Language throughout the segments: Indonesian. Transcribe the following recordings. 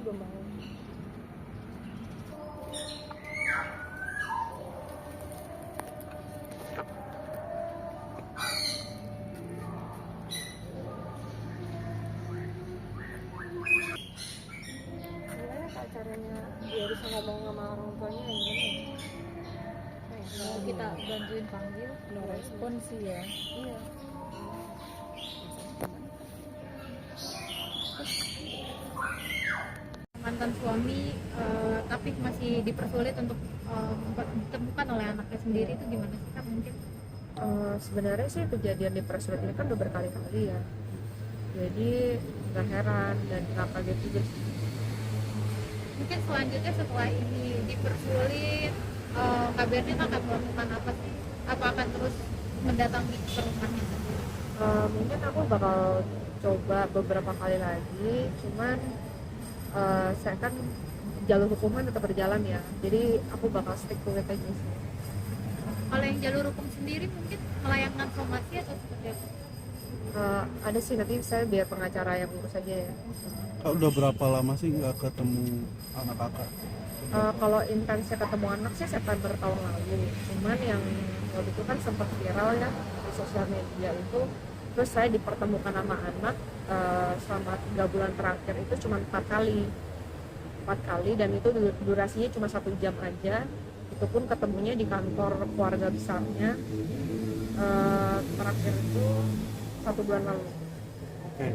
belum bangun. Gimana kak caranya dia bisa ngomong sama orang tuanya yang gimana ya? Mau kita bantuin panggil, No respon sih ya. Iya. Mantan suami tapi masih dipersulit untuk ditemukan oleh anaknya sendiri, itu gimana sih kak? Mungkin Sebenarnya sih kejadian di Presiden ini kan udah berkali-kali ya, jadi nggak heran dan nggak kaget juga sih. mungkin selanjutnya setelah ini dipersulit, Kak Bernin akan melakukan apa sih? Apa akan terus mendatangi ke rumahnya? Mungkin aku bakal coba beberapa kali lagi, cuman saya kan jalur hukuman tetap berjalan ya, jadi aku bakal stick to it aja sih. Kalau yang jalur hukum sendiri mungkin melayangkan somasi atau seperti apa? Ada sih, nanti saya biar pengacara yang urus aja ya. Kak, udah berapa lama sih nggak ketemu anak kakak? Kalau intensnya ketemu anak sih September tahun lalu, cuman yang waktu itu kan sempat viral ya di sosial media itu, terus saya dipertemukan sama anak selama 3 bulan terakhir itu cuma 4 kali dan itu durasinya cuma 1 jam aja, itu pun ketemunya di kantor keluarga besarnya, terakhir itu 1 bulan lalu. Oke,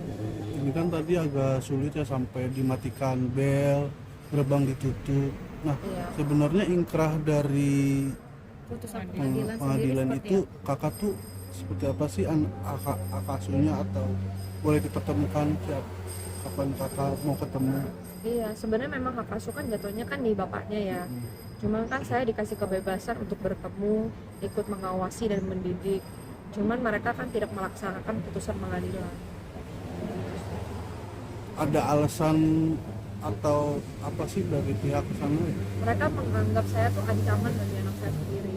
ini kan tadi agak sulit ya sampai dimatikan bel, gerbang ditutup. Nah, Iya. sebenarnya ingkrah dari Putusan pengadilan itu kakak tuh seperti apa sih kakak asuhnya, atau boleh dipertemukan tiap kapan kakak mau ketemu? Iya, sebenarnya memang hak asuh kan jatuhnya kan di bapaknya ya. Cuma kan saya dikasih kebebasan untuk bertemu, ikut mengawasi dan mendidik. Cuman mereka kan tidak melaksanakan putusan pengadilan. Ada alasan atau apa sih dari pihak sana? Mereka menganggap saya tuh ancaman bagi anak saya sendiri.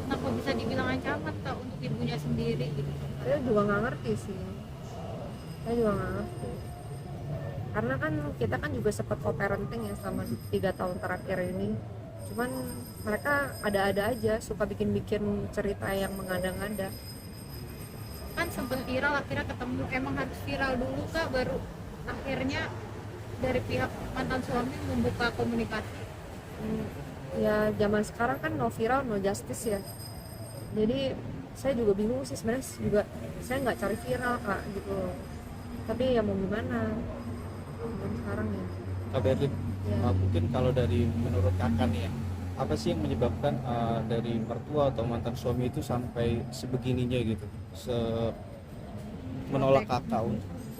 Kenapa bisa dibilang ancaman kak untuk ibunya sendiri gitu? Saya juga nggak ngerti sih. Saya juga nggak ngerti. Karena kan kita kan juga sempat co-parenting ya selama 3 tahun terakhir ini. Cuman mereka ada-ada aja, suka bikin-bikin cerita yang mengada-ngada. Kan sempat viral, akhirnya ketemu, emang harus viral dulu kak baru akhirnya dari pihak mantan suami membuka komunikasi? Ya zaman sekarang kan no viral no justice ya, jadi saya juga bingung sih sebenarnya, juga saya nggak cari viral kak gitu loh, tapi ya mau gimana zaman sekarang ya. Kak Berlin, Ya. mungkin kalau dari menurut kakak nih ya, apa sih yang menyebabkan dari mertua atau mantan suami itu sampai sebegininya gitu, menolak kakak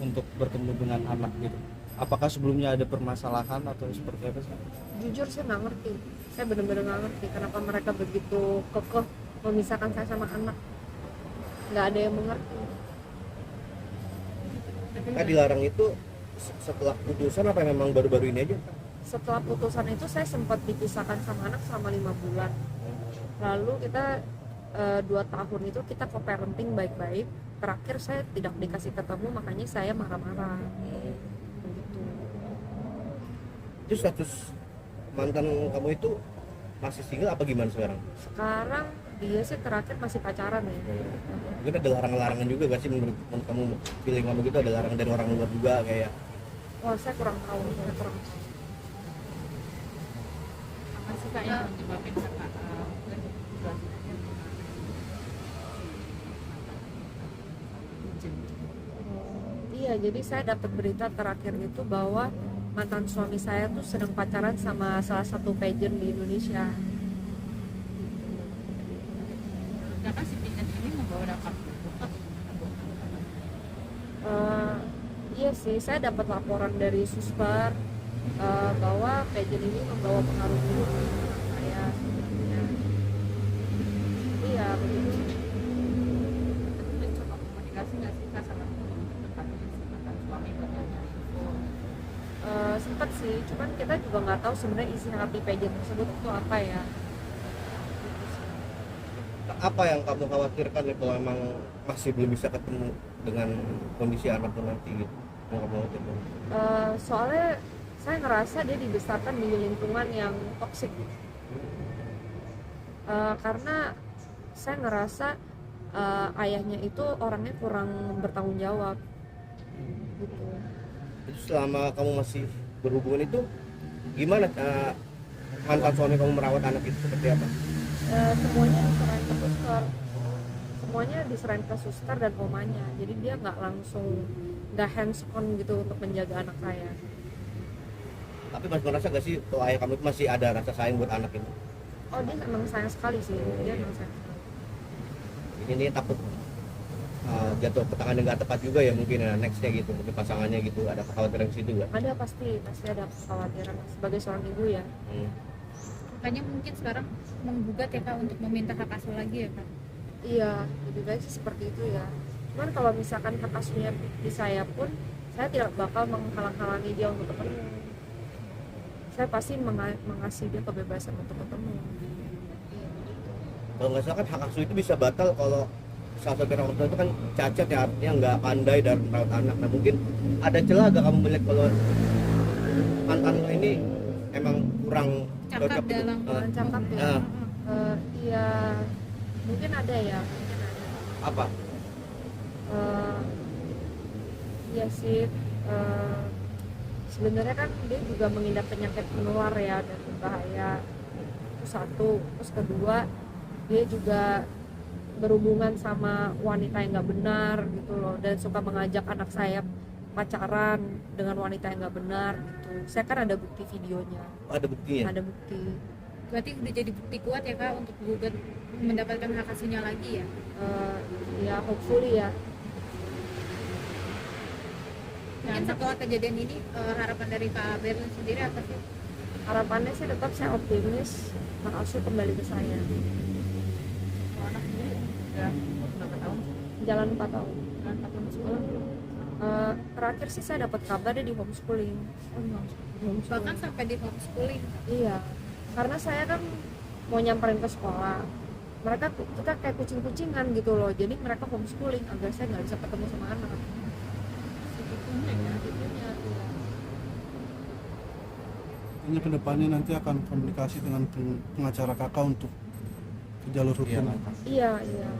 untuk bertemu dengan anak gitu? Apakah sebelumnya ada permasalahan atau seperti apa sih? Jujur saya nggak ngerti, saya benar-benar nggak ngerti kenapa mereka begitu kekeh memisahkan saya sama anak, nggak ada yang mengerti. Kak, dilarang itu setelah putusan apa memang baru-baru ini aja? Setelah putusan itu saya sempat dipisahkan sama anak selama 5 bulan, lalu kita 2 tahun itu kita co-parenting baik-baik, terakhir saya tidak dikasih ketemu, makanya saya marah-marah begitu. Itu status mantan kamu itu masih single apa gimana sekarang? Sekarang dia sih terakhir masih pacaran ya. Mungkin ada larangan-larangan juga gak sih menurut kamu, pilih kamu gitu, ada larangan dari orang luar juga kayak? Wah, saya kurang tahu. Apa sih kak yang menyebabkan kakak Iya, jadi saya dapat berita terakhir itu bahwa mantan suami saya tuh sedang pacaran sama salah satu pageant di Indonesia. kakak si Pinet ini membawa dampak Iya sih, saya dapat laporan dari Susper bahwa pageant ini membawa pengaruh buruk ke anak saya sebenarnya. Iya, begitu. mencoba komunikasi nggak sih kak sama dekatnya si mantan suami buat nyari info? Sempat sih, cuman kita juga nggak tahu sebenarnya isi hati pageant tersebut itu apa ya. Apa yang kamu khawatirkan nih kalau memang masih belum bisa ketemu dengan kondisi anak tuh nanti gitu? yang kamu timbul? Soalnya saya ngerasa dia dibesarkan di lingkungan yang toksik. Karena saya ngerasa ayahnya itu orangnya kurang bertanggung jawab gitu. Itu selama kamu masih berhubungan itu gimana mantan suami kamu merawat anak itu seperti apa? Semuanya diserahin ke suster, semuanya diserahin ke suster dan omanya, jadi dia nggak hands on gitu untuk menjaga anak saya. Tapi masih merasa gak sih tuh ayah kamu itu masih ada rasa sayang buat anak itu? Oh, dia emang sayang sekali sih, dia emang sayang sekali. Ini takut jatuh ke tangan yang gak tepat juga ya mungkin ya, nextnya gitu, mungkin pasangannya gitu, ada kekhawatiran di situ gak? Ada, pasti ada kekhawatiran sebagai seorang ibu ya. Makanya mungkin sekarang menggugat ya Kak untuk meminta hak asuh lagi ya Kak. Iya, lebih baik sih seperti itu ya. Cuman kalau misalkan hak asuhnya di saya pun, saya tidak bakal menghalang-halangi dia untuk ketemu. Saya pasti mengasih dia kebebasan untuk ketemu. Kalau nggak salah kan hak asuh itu bisa batal kalau salah satu orang tua itu kan cacat ya, artinya nggak pandai dalam merawat anak. Nah mungkin ada celah gak kamu melihat kalau mantan lo ini emang kurang Cakap cocok gitu? dalam Kurang cakap ya. Ah, Iya, mungkin ada ya, mungkin ada. apa? Iya sih, sebenarnya kan dia juga mengidap penyakit menular ya dan berbahaya. Itu satu. Terus kedua, dia juga berhubungan sama wanita yang nggak benar gitu loh, dan suka mengajak anak saya pacaran dengan wanita yang nggak benar gitu. Saya kan ada bukti videonya, Oh, ada buktinya? ada bukti. Berarti udah jadi bukti kuat ya Kak untuk gugat mendapatkan hak asuhnya lagi ya. Ya hopefully ya. Mungkin setelah kejadian ini harapan dari Kak Berlin sendiri apa sih? Harapannya sih tetap saya optimis hak asuh kembali ke saya. Kalau anak sendiri udah berapa tahun? Jalan 4 tahun. Jalan 4 tahun sekolah. Terakhir sih saya dapat kabar dia di homeschooling. Bahkan sampai di homeschooling. Iya, karena saya kan mau nyamperin ke sekolah, kita kayak kucing-kucingan gitu loh, jadi mereka homeschooling agar saya nggak bisa ketemu sama anak. Segitunya ya. Segitunya, iya. Ini kedepannya nanti akan komunikasi dengan pengacara kakak untuk ke jalur hukum. Iya, Kak. Iya.